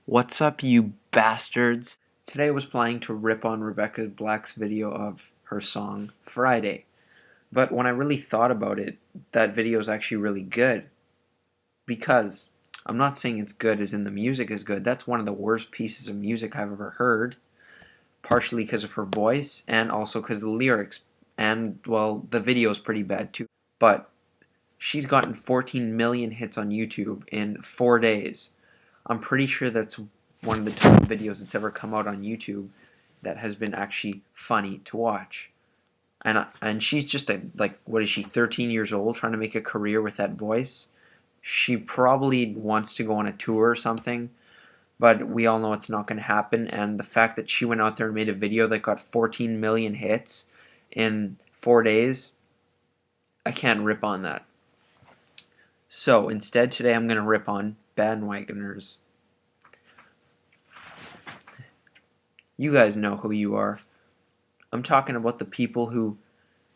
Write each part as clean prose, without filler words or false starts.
What's up, you bastards? Today I was planning to rip on Rebecca Black's video of her song Friday. But when I really thought about it, that video is actually really good. Because I'm not saying it's good as in the music is good. That's one of the worst pieces of music I've ever heard. Partially because of her voice and also because of the lyrics. And, well, the video is pretty bad too. But she's gotten 14 million hits on YouTube in 4 days. I'm pretty sure that's one of the top videos that's ever come out on YouTube that has been actually funny to watch. And she's just what is she, 13 years old, trying to make a career with that voice. She probably wants to go on a tour or something, but we all know it's not going to happen. And the fact that she went out there and made a video that got 14 million hits in 4 days, I can't rip on that. So instead today I'm going to rip on Bandwagoners. You guys know who you are. I'm talking about the people who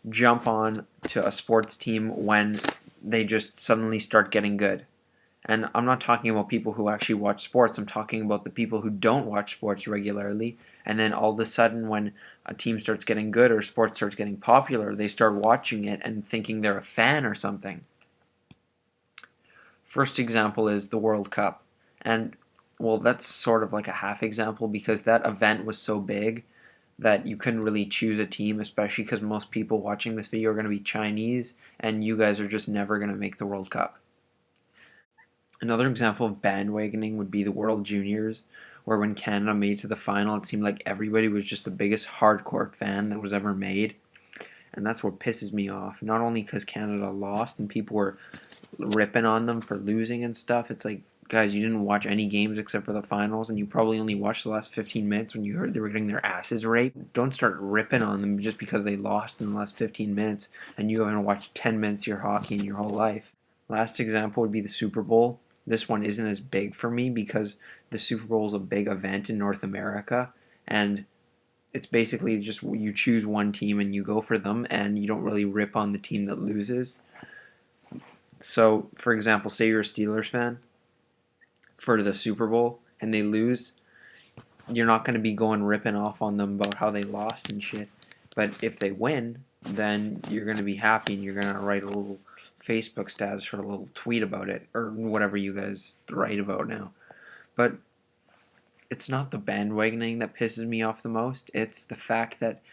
jump on to a sports team when they just suddenly start getting good. And I'm not talking about people who actually watch sports. I'm talking about the people who don't watch sports regularly, and then all of a sudden when a team starts getting good or sports starts getting popular, they start watching it and thinking they're a fan or something. First example is the World Cup. And, well, that's sort of like a half example because that event was so big that you couldn't really choose a team, especially because most people watching this video are going to be Chinese, and you guys are just never going to make the World Cup. Another example of bandwagoning would be the World Juniors, where when Canada made it to the final, it seemed like everybody was just the biggest hardcore fan that was ever made. And that's what pisses me off. Not only because Canada lost and people were ripping on them for losing and stuff. It's like, guys, you didn't watch any games except for the finals, and you probably only watched the last 15 minutes when you heard they were getting their asses raped. Don't start ripping on them just because they lost in the last 15 minutes and you haven't watched 10 minutes of your hockey in your whole life. Last example would be the Super Bowl. This one isn't as big for me because the Super Bowl is a big event in North America, and it's basically just you choose one team and you go for them, and you don't really rip on the team that loses. So, for example, say you're a Steelers fan for the Super Bowl and they lose, you're not going to be going ripping off on them about how they lost and shit. But if they win, then you're going to be happy and you're going to write a little Facebook status or a little tweet about it or whatever you guys write about now. But it's not the bandwagoning that pisses me off the most. It's the fact that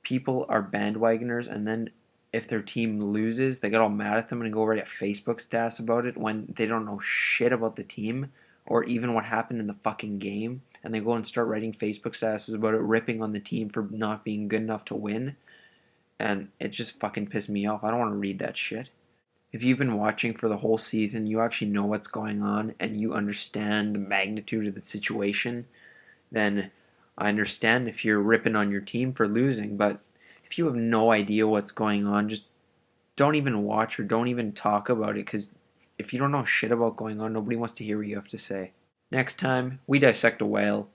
people are bandwagoners, and then if their team loses, they get all mad at them and go write a Facebook status about it when they don't know shit about the team or even what happened in the fucking game. And they go and start writing Facebook statuses about it, ripping on the team for not being good enough to win. And it just fucking pissed me off. I don't want to read that shit. If you've been watching for the whole season, you actually know what's going on and you understand the magnitude of the situation, then I understand if you're ripping on your team for losing. But if you have no idea what's going on, just don't even watch or don't even talk about it, because if you don't know shit about going on, nobody wants to hear what you have to say. Next time, we dissect a whale.